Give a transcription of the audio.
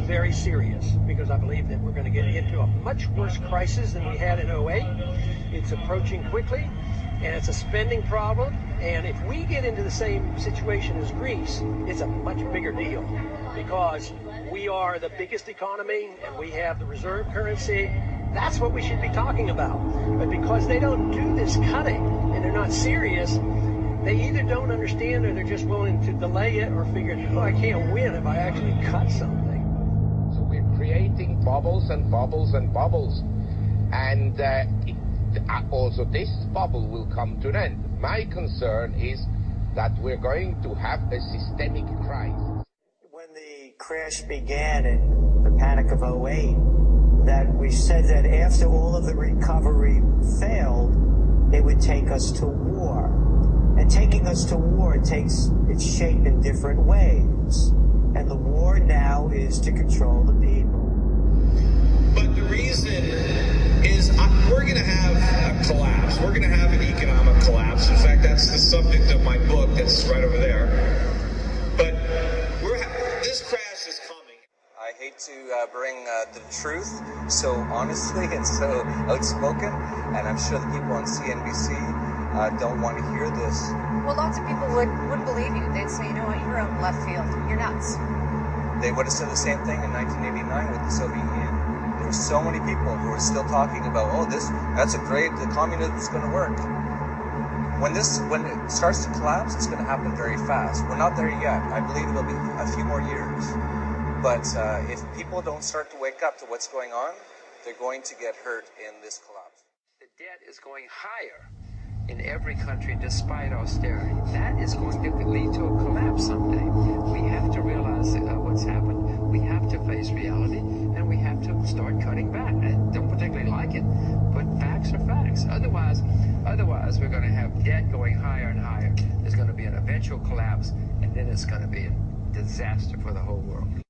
very serious because I believe that we're going to get into a much worse crisis than we had in '08. It's approaching quickly, and it's a spending problem. And if we get into the same situation as Greece, it's a much bigger deal because we are the biggest economy and we have the reserve currency. That's what we should be talking about. But because they don't do this cutting and they're not serious, they either don't understand or they're just willing to delay it or figure, oh, I can't win if I actually cut something. So we're creating bubbles and bubbles and bubbles. And also this bubble will come to an end. My concern is that we're going to have a systemic crisis. When the crash began in the panic of '08, that we said that after all of the recovery failed, it would take us to war. And taking us to war takes its shape in different ways. And the war now is to control the people. But the reason is we're going to have a collapse. We're going to have an economic collapse. In fact, that's the subject of my book that's right over there. But this crash is coming. I hate to bring the truth so honestly and so outspoken, and I'm sure the people on CNBC don't want to hear this. Well, lots of people wouldn't believe you. They'd say, you know what, you're out in left field. You're nuts. They would have said the same thing in 1989 with the Soviet Union. There's so many people who are still talking about, oh, that's a great, the communism is going to work. When it starts to collapse, it's going to happen very fast. We're not there yet. I believe it'll be a few more years. But if people don't start to wake up to what's going on, they're going to get hurt in this collapse. The debt is going higher in every country despite austerity. That is going to lead to a collapse someday. We have to realize what's happened. We have to face reality, and we have to start cutting back. I don't particularly like it, but facts are facts. Otherwise we're going to have debt going higher and higher. There's going to be an eventual collapse, and then it's going to be a disaster for the whole world.